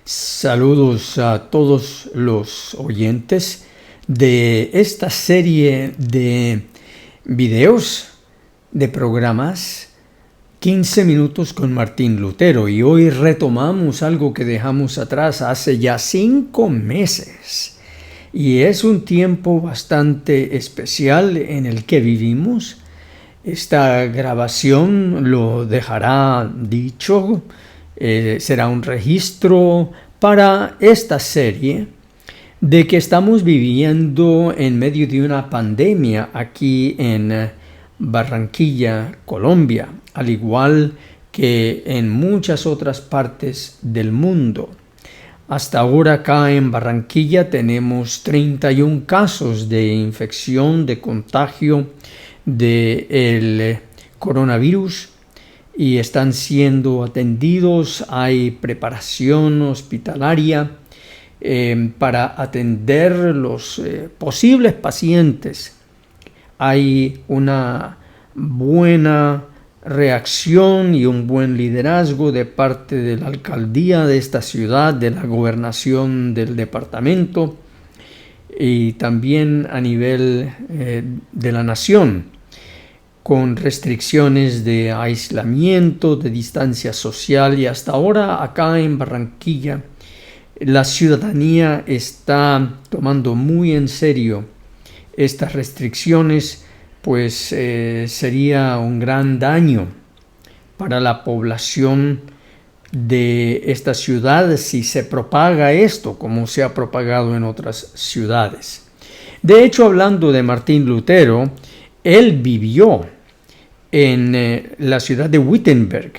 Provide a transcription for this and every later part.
Saludos a todos los oyentes de esta serie de videos, de programas 15 minutos con Martín Lutero, y hoy retomamos algo que dejamos atrás hace ya 5 meses. Y es un tiempo bastante especial en el que vivimos. Esta grabación lo dejará dicho, será un registro para esta serie de que estamos viviendo en medio de una pandemia aquí en Barranquilla, Colombia, al igual que en muchas otras partes del mundo. Hasta ahora acá en Barranquilla tenemos 31 casos de infección, de contagio del coronavirus, y están siendo atendidos. Hay preparación hospitalaria para atender los posibles pacientes. Hay una buena reacción y un buen liderazgo de parte de la alcaldía de esta ciudad, de la gobernación del departamento y también a nivel de la nación, con restricciones de aislamiento, de distancia social, y hasta ahora acá en Barranquilla la ciudadanía está tomando muy en serio estas restricciones, pues sería un gran daño para la población de esta ciudad si se propaga esto como se ha propagado en otras ciudades. De hecho, hablando de Martín Lutero, él vivió en la ciudad de Wittenberg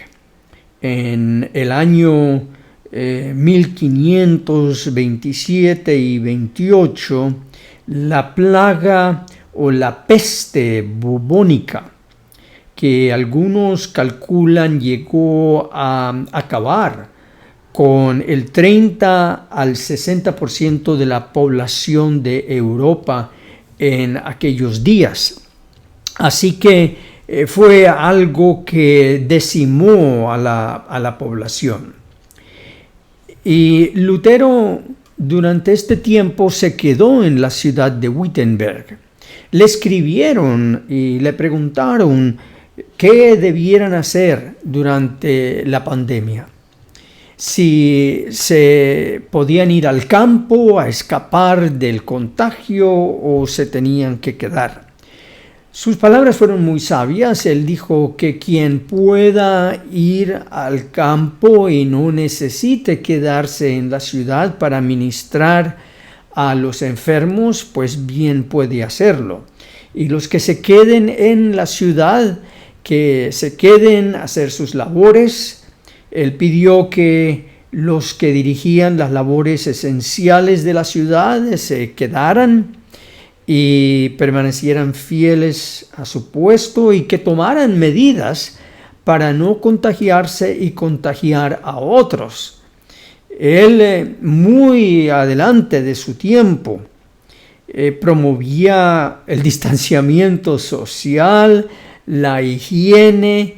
en el año 1527 y 28, la plaga o la peste bubónica, que algunos calculan llegó a acabar con el 30 al 60% de la población de Europa en aquellos días. Así que fue algo que decimó a la población. Y Lutero durante este tiempo se quedó en la ciudad de Wittenberg. Le escribieron y le preguntaron qué debieran hacer durante la pandemia. Si se podían ir al campo a escapar del contagio o se tenían que quedar. Sus palabras fueron muy sabias. Él dijo que quien pueda ir al campo y no necesite quedarse en la ciudad para ministrar a los enfermos, pues bien puede hacerlo. Y los que se queden en la ciudad, que se queden a hacer sus labores. Él pidió que los que dirigían las labores esenciales de la ciudad se quedaran y permanecieran fieles a su puesto, y que tomaran medidas para no contagiarse y contagiar a otros. Él, muy adelante de su tiempo, promovía el distanciamiento social, la higiene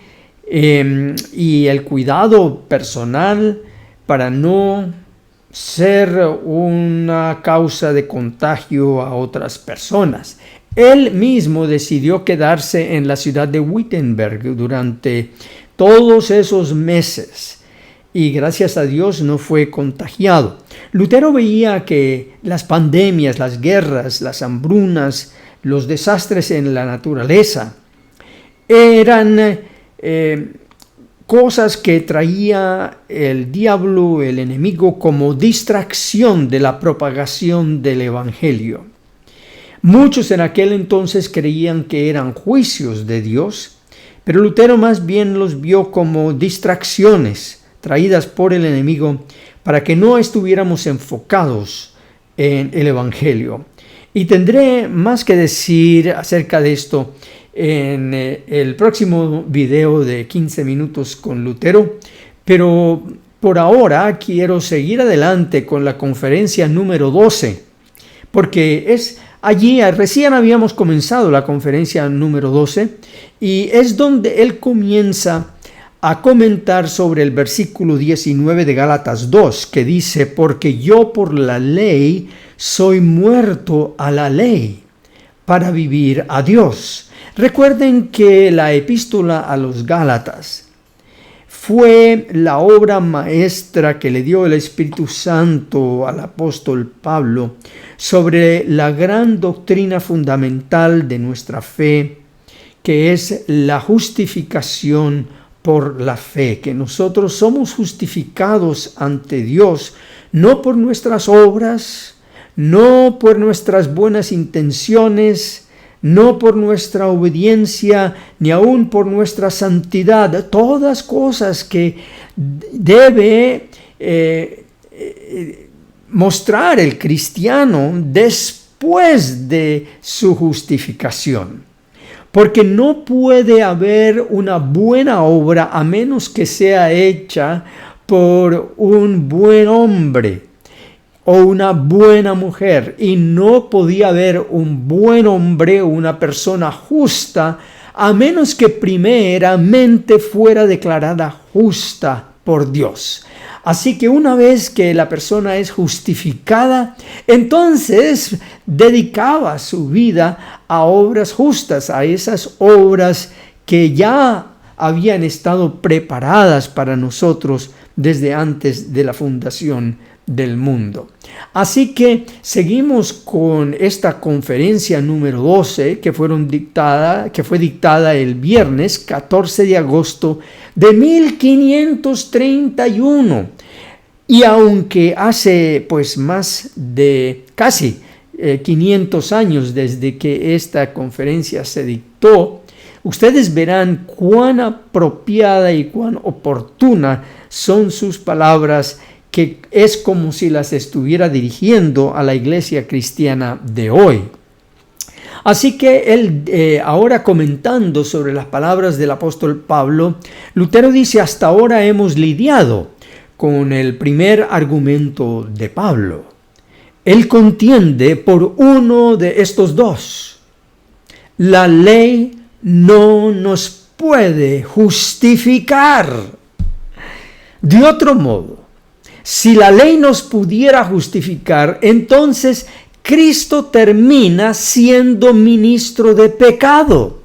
y el cuidado personal para no ser una causa de contagio a otras personas. Él mismo decidió quedarse en la ciudad de Wittenberg durante todos esos meses y gracias a Dios no fue contagiado. Lutero veía que las pandemias, las guerras, las hambrunas, los desastres en la naturaleza eran cosas que traía el diablo, el enemigo, como distracción de la propagación del evangelio. Muchos en aquel entonces creían que eran juicios de Dios, pero Lutero más bien los vio como distracciones traídas por el enemigo para que no estuviéramos enfocados en el evangelio. Y tendré más que decir acerca de esto en el próximo video de 15 minutos con Lutero, pero por ahora quiero seguir adelante con la conferencia número 12, porque es allí, recién habíamos comenzado la conferencia número 12, y es donde él comienza a comentar sobre el versículo 19 de Gálatas 2, que dice: porque yo por la ley soy muerto a la ley, para vivir a Dios. Recuerden que la epístola a los Gálatas fue la obra maestra que le dio el Espíritu Santo al apóstol Pablo sobre la gran doctrina fundamental de nuestra fe, que es la justificación por la fe, que nosotros somos justificados ante Dios no por nuestras obras, no por nuestras buenas intenciones, no por nuestra obediencia, ni aun por nuestra santidad, todas cosas que debe mostrar el cristiano después de su justificación. Porque no puede haber una buena obra a menos que sea hecha por un buen hombre o una buena mujer, y no podía haber un buen hombre o una persona justa a menos que primeramente fuera declarada justa por Dios. Así que una vez que la persona es justificada, entonces dedicaba su vida a obras justas, a esas obras que ya habían estado preparadas para nosotros desde antes de la fundación del mundo. Así que seguimos con esta conferencia número 12 que fue dictada el viernes 14 de agosto de 1531. Y aunque hace más de casi 500 años desde que esta conferencia se dictó, ustedes verán cuán apropiada y cuán oportuna son sus palabras, que es como si las estuviera dirigiendo a la iglesia cristiana de hoy. Así que él, ahora comentando sobre las palabras del apóstol Pablo, Lutero dice: hasta ahora hemos lidiado con el primer argumento de Pablo. Él contiende por uno de estos dos. La ley no nos puede justificar. De otro modo, si la ley nos pudiera justificar, entonces Cristo termina siendo ministro de pecado.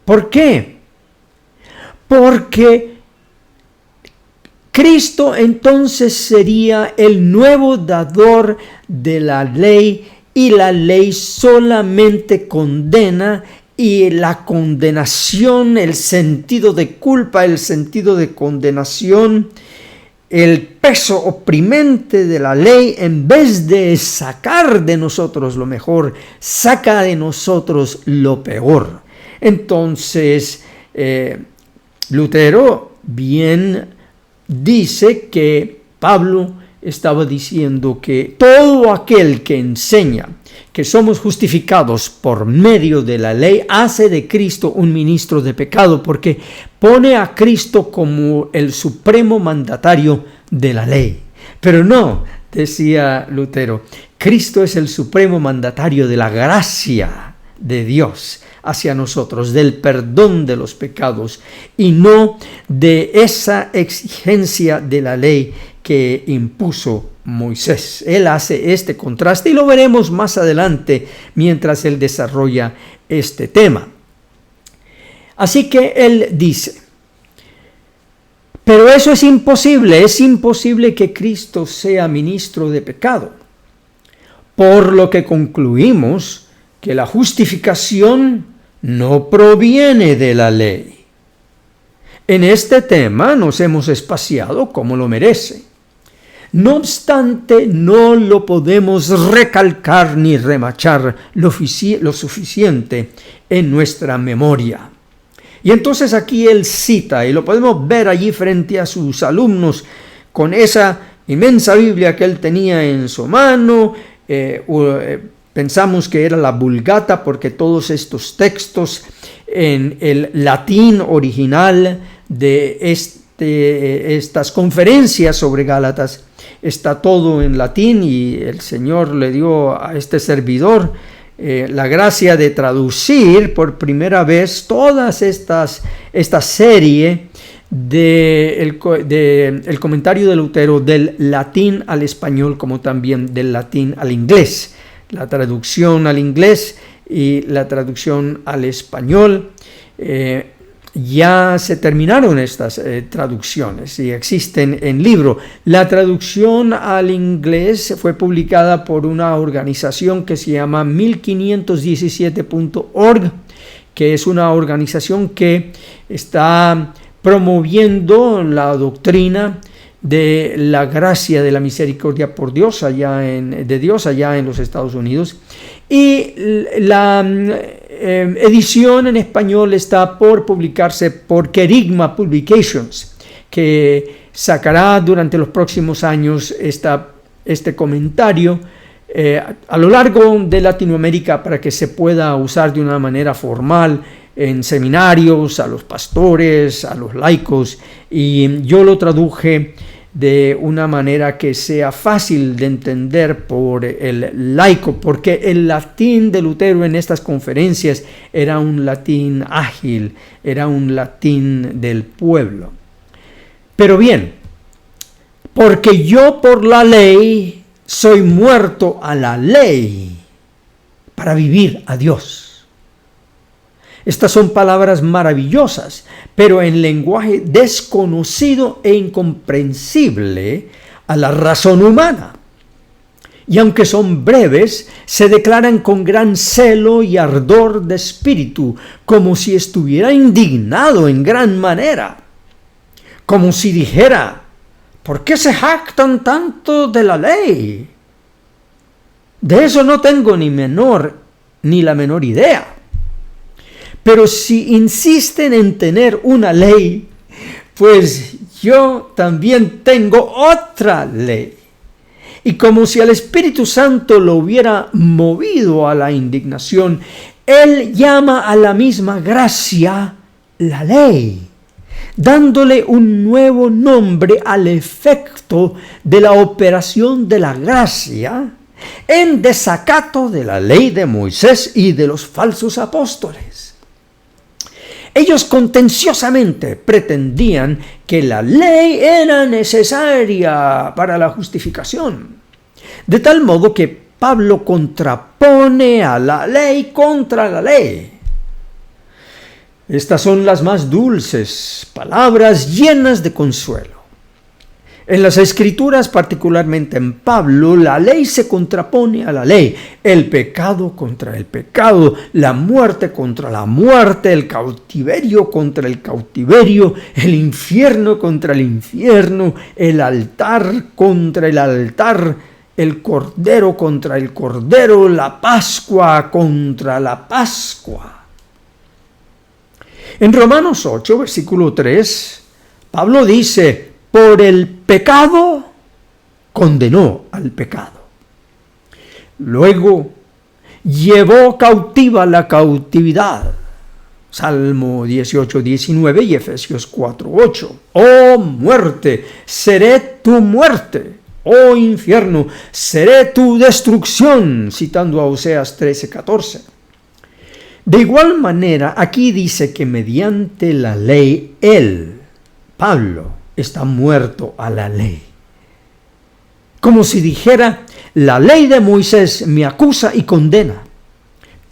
¿Por qué? Porque Cristo entonces sería el nuevo dador de la ley, y la ley solamente condena, y la condenación, el sentido de culpa, el sentido de condenación, el peso oprimente de la ley, en vez de sacar de nosotros lo mejor, saca de nosotros lo peor. Entonces, Lutero bien dice que Pablo estaba diciendo que todo aquel que enseña que somos justificados por medio de la ley hace de Cristo un ministro de pecado, porque pone a Cristo como el supremo mandatario de la ley. Pero no, decía Lutero, Cristo es el supremo mandatario de la gracia de Dios hacia nosotros, del perdón de los pecados, y no de esa exigencia de la ley que impuso Moisés. Él hace este contraste y lo veremos más adelante mientras él desarrolla este tema. Así que él dice: pero eso es imposible que Cristo sea ministro de pecado, por lo que concluimos que la justificación no proviene de la ley. En este tema nos hemos espaciado como lo merece. No obstante, no lo podemos recalcar ni remachar lo suficiente en nuestra memoria. Y entonces aquí él cita, y lo podemos ver allí frente a sus alumnos, con esa inmensa Biblia que él tenía en su mano. Pensamos que era la Vulgata, porque todos estos textos en el latín original de estas conferencias sobre Gálatas, está todo en latín, y el Señor le dio a este servidor la gracia de traducir por primera vez esta serie el comentario de Lutero del latín al español como también del latín al inglés. La traducción al inglés y la traducción al español, ya se terminaron estas traducciones y existen en libro. La traducción al inglés fue publicada por una organización que se llama 1517.org, que es una organización que está promoviendo la doctrina de la gracia de la misericordia por Dios de Dios allá en los Estados Unidos. Y la edición en español está por publicarse por Kerygma Publications, que sacará durante los próximos años este comentario a lo largo de Latinoamérica para que se pueda usar de una manera formal en seminarios, a los pastores, a los laicos, y yo lo traduje de una manera que sea fácil de entender por el laico, porque el latín de Lutero en estas conferencias era un latín ágil, era un latín del pueblo. Pero bien, porque yo por la ley soy muerto a la ley para vivir a Dios. Estas son palabras maravillosas, pero en lenguaje desconocido e incomprensible a la razón humana. Y aunque son breves, se declaran con gran celo y ardor de espíritu, como si estuviera indignado en gran manera, como si dijera: ¿por qué se jactan tanto de la ley? De eso no tengo ni la menor idea. Pero si insisten en tener una ley, pues yo también tengo otra ley. Y como si el Espíritu Santo lo hubiera movido a la indignación, Él llama a la misma gracia la ley, dándole un nuevo nombre al efecto de la operación de la gracia en desacato de la ley de Moisés y de los falsos apóstoles. Ellos contenciosamente pretendían que la ley era necesaria para la justificación, de tal modo que Pablo contrapone a la ley contra la ley. Estas son las más dulces palabras llenas de consuelo. En las Escrituras, particularmente en Pablo, la ley se contrapone a la ley, el pecado contra el pecado, la muerte contra la muerte, el cautiverio contra el cautiverio, el infierno contra el infierno, el altar contra el altar, el cordero contra el cordero, la Pascua contra la Pascua. En Romanos 8, versículo 3, Pablo dice: por el pecado condenó al pecado. Luego llevó cautiva la cautividad. Salmo 18, 19 y Efesios 4, 8. Oh muerte, seré tu muerte. Oh infierno, seré tu destrucción. Citando a Oseas 13, 14. De igual manera, aquí dice que mediante la ley, él, Pablo, está muerto a la ley. Como si dijera: la ley de Moisés me acusa y condena,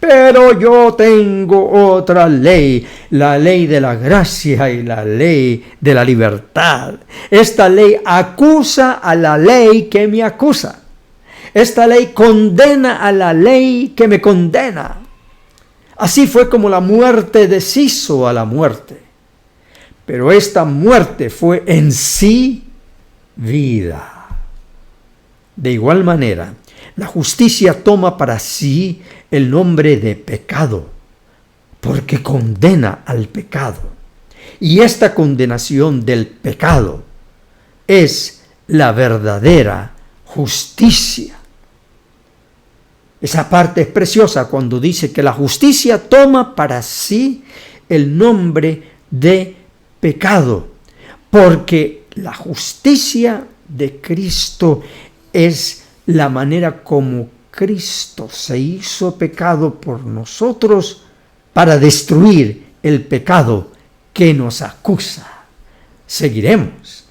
pero yo tengo otra ley, la ley de la gracia y la ley de la libertad. Esta ley acusa a la ley que me acusa. Esta ley condena a la ley que me condena. Así fue como la muerte deshizo a la muerte. Pero esta muerte fue en sí vida. De igual manera, la justicia toma para sí el nombre de pecado, porque condena al pecado. Y esta condenación del pecado es la verdadera justicia. Esa parte es preciosa cuando dice que la justicia toma para sí el nombre de pecado, porque la justicia de Cristo es la manera como Cristo se hizo pecado por nosotros para destruir el pecado que nos acusa. seguiremos.